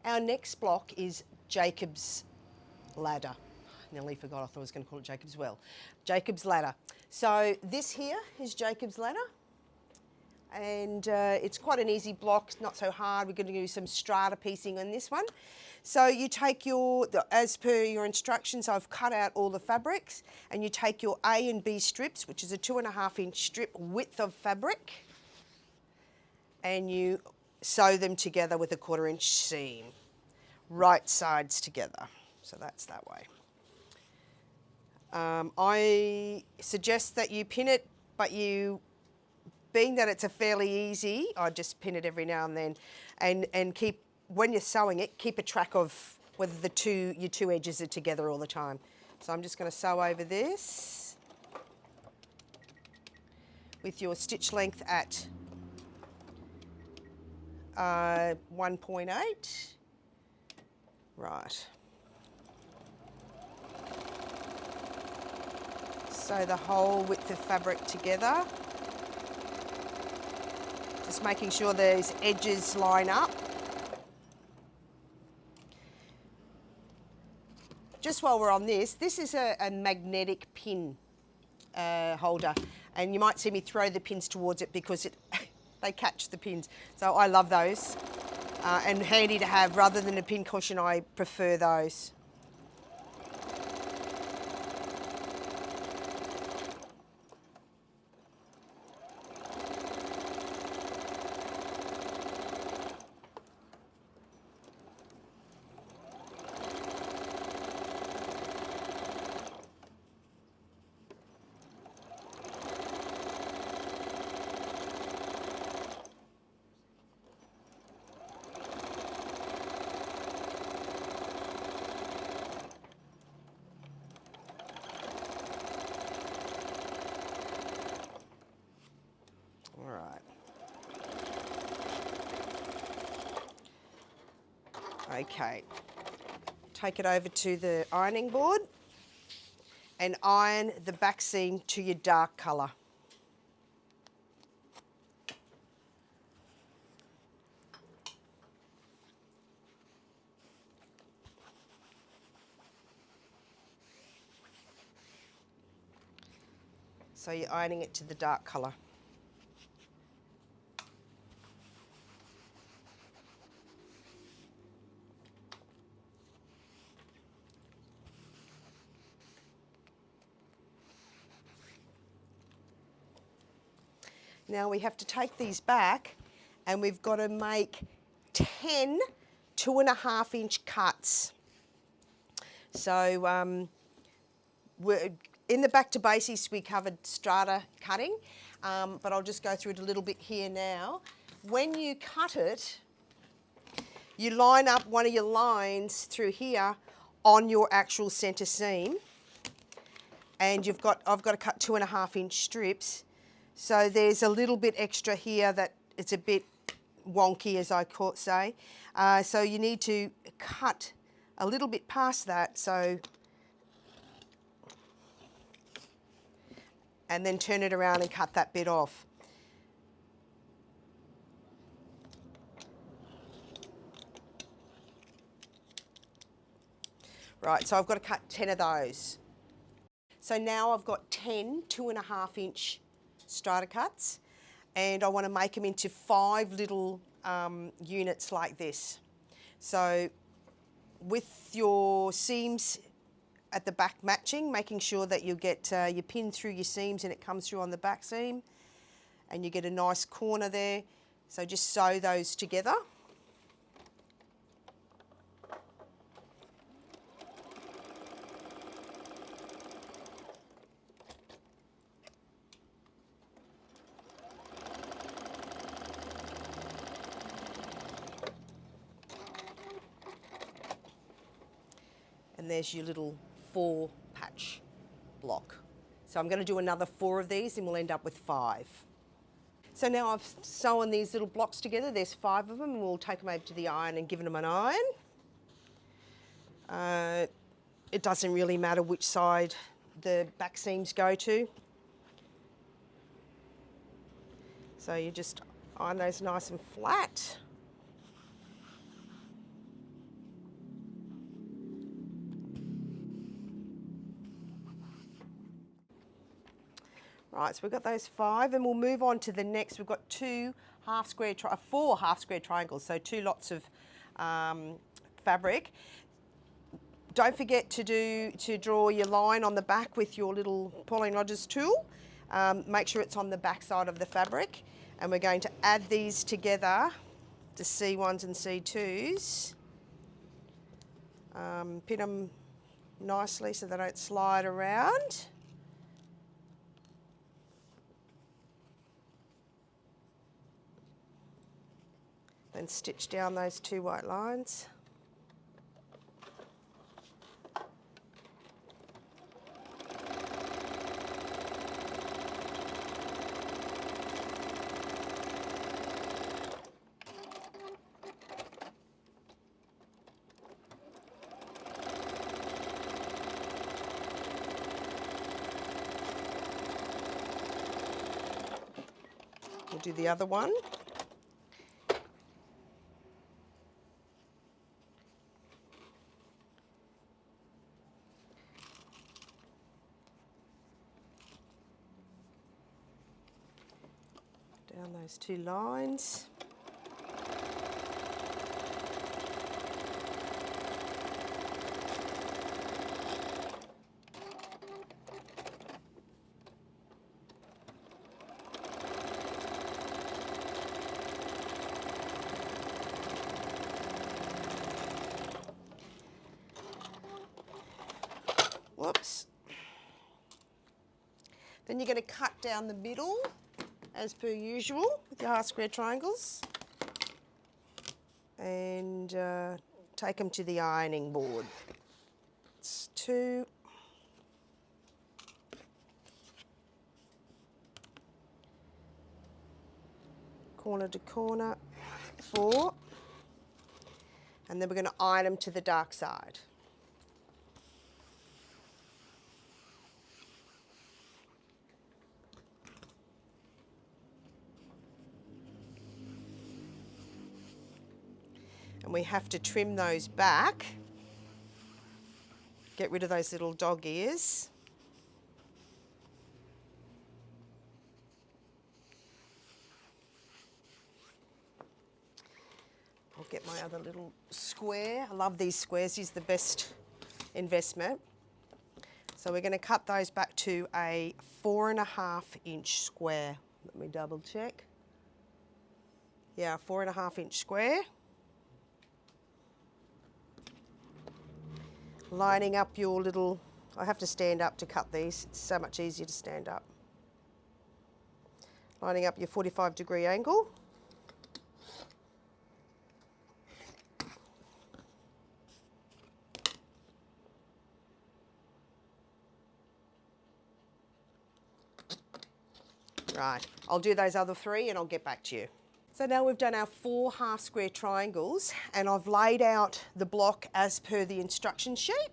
Our next block is Jacob's ladder. Nearly forgot, I thought I was going to call it Jacob's well. Jacob's ladder. So this here is Jacob's ladder. And it's quite an easy block, not so hard. We're going to do some strata piecing on this one. So you take as per your instructions, I've cut out all the fabrics, and you take your A and B strips, which is a 2.5 inch strip width of fabric, and you sew them together with a 1/4 inch seam, right sides together. So that's that way. I suggest that you pin it, but being that it's a fairly easy, I just pin it every now and then, and keep, when you're sewing it, keep a track of whether your two edges are together all the time. So I'm just going to sew over this with your stitch length at 1.8. Right. Sew the whole width of fabric together. Just making sure those edges line up. Just while we're on this is a magnetic pin holder, and you might see me throw the pins towards it because they catch the pins. So I love those, and handy to have. Rather than a pin cushion, I prefer those. Okay, take it over to the ironing board and iron the back seam to your dark colour. So you're ironing it to the dark colour. Now we have to take these back, and we've got to make 10 2.5 inch cuts. So we're in the back to basics, we covered strata cutting, but I'll just go through it a little bit here now. When you cut it, you line up one of your lines through here on your actual centre seam, and I've got to cut 2.5 inch strips. So there's a little bit extra here that it's a bit wonky, as I say. So you need to cut a little bit past that, and then turn it around and cut that bit off. Right, so I've got to cut 10 of those. So now I've got 10 2.5 inch strata cuts, and I want to make them into 5 little units like this. So with your seams at the back matching, making sure that you get your pin through your seams and it comes through on the back seam, and you get a nice corner there. So just sew those together. And there's your little 4 patch block. So I'm going to do another 4 of these and we'll end up with 5. So now I've sewn these little blocks together, there's 5 of them, and we'll take them over to the iron and give them an iron. It doesn't really matter which side the back seams go to. So you just iron those nice and flat. Right, so we've got those 5, and we'll move on to the next. We've got 4 half square triangles, so 2 lots of fabric. Don't forget to draw your line on the back with your little Pauline Rogers tool. Make sure it's on the back side of the fabric, and we're going to add these together, the C1s and C2s. Pin them nicely so they don't slide around. Then stitch down those 2 white lines. We'll do the other one. Down those 2 lines. Whoops. Then you're going to cut down the middle as per usual with your half square triangles, and take them to the ironing board. It's 2. Corner to corner, 4. And then we're going to iron them to the dark side. And we have to trim those back, get rid of those little dog ears. I'll get my other little square. I love these squares, these are the best investment. So we're going to cut those back to a 4.5 inch square. Let me double check. Yeah, 4.5 inch square. Lining up your little, I have to stand up to cut these, it's so much easier to stand up. Lining up your 45-degree angle. Right, I'll do those other 3 and I'll get back to you. So now we've done our 4 half square triangles, and I've laid out the block as per the instruction sheet,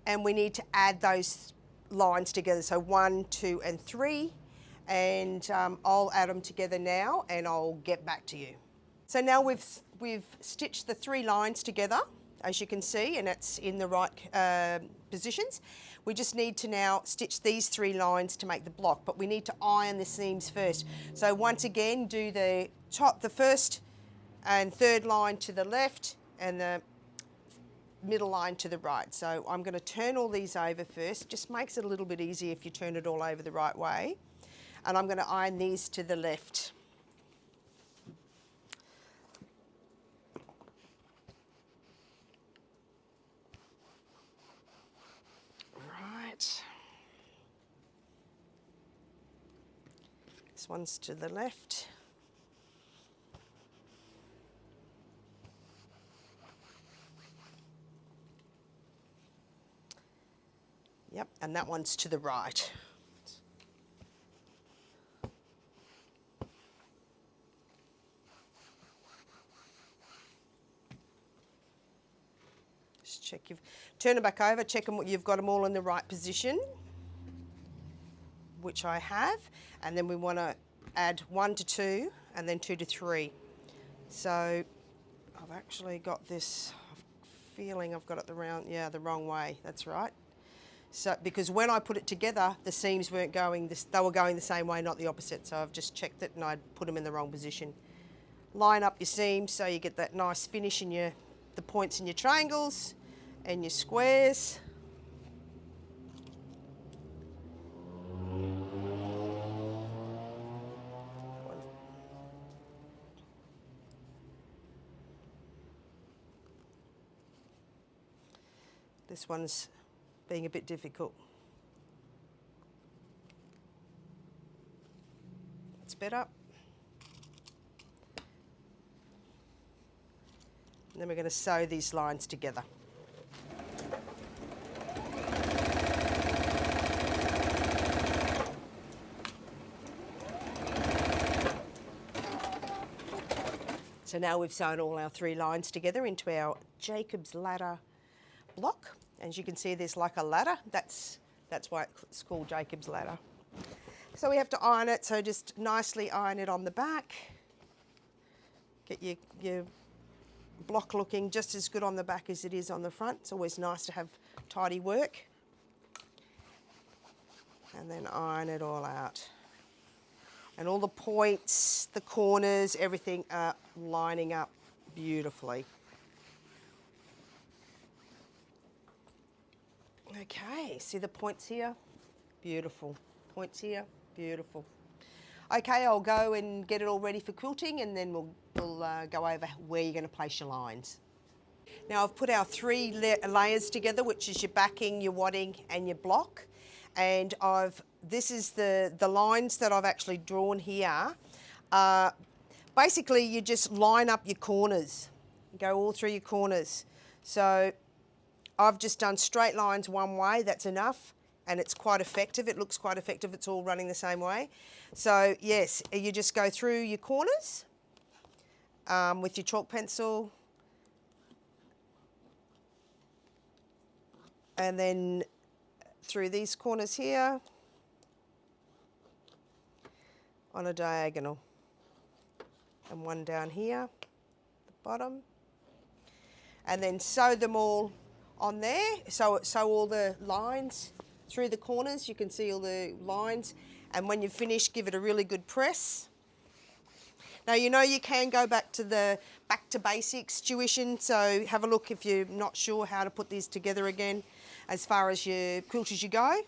and we need to add those lines together, so 1, 2 and 3, and I'll add them together now and I'll get back to you. So now we've stitched the 3 lines together, as you can see, and it's in the right positions. We just need to now stitch these 3 lines to make the block, but we need to iron the seams first. So once again, do the first and third line to the left and the middle line to the right. So I'm going to turn all these over first. Just makes it a little bit easier if you turn it all over the right way. And I'm going to iron these to the left. Right. This one's to the left. Yep, and that one's to the right. Just check turn it back over, check them, you've got them all in the right position, which I have, and then we want to add 1 to 2 and then 2 to 3. So I've actually got this feeling I've got it the wrong way, that's right. So, because when I put it together, the seams weren't going, they were going the same way, not the opposite. So I've just checked it and I'd put them in the wrong position. Line up your seams so you get that nice finish in the points in your triangles and your squares. This one's being a bit difficult. It's better. And then we're going to sew these lines together. So now we've sewn all our 3 lines together into our Jacob's ladder block. As you can see, there's like a ladder. That's why it's called Jacob's ladder. So we have to iron it, so just nicely iron it on the back. Get your block looking just as good on the back as it is on the front. It's always nice to have tidy work. And then iron it all out. And all the points, the corners, everything are lining up beautifully. Okay, see the points here? Beautiful. Points here? Beautiful. Okay, I'll go and get it all ready for quilting, and then we'll go over where you're going to place your lines. Now I've put our 3 layers together, which is your backing, your wadding and your block. And this is the lines that I've actually drawn here. Basically, you just line up your corners. Go all through your corners. So I've just done straight lines one way, that's enough, and it's quite effective. It looks quite effective, it's all running the same way. So yes, you just go through your corners with your chalk pencil, and then through these corners here on a diagonal, and one down here, the bottom, and then sew them all on there. So all the lines through the corners, you can see all the lines, and when you've finished, give it a really good press. Now you know you can go back to basics tuition, so have a look if you're not sure how to put these together again. As far as your quilt as you go,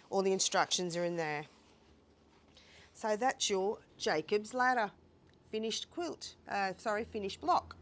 all the instructions are in there. So that's your Jacob's ladder finished quilt, finished block.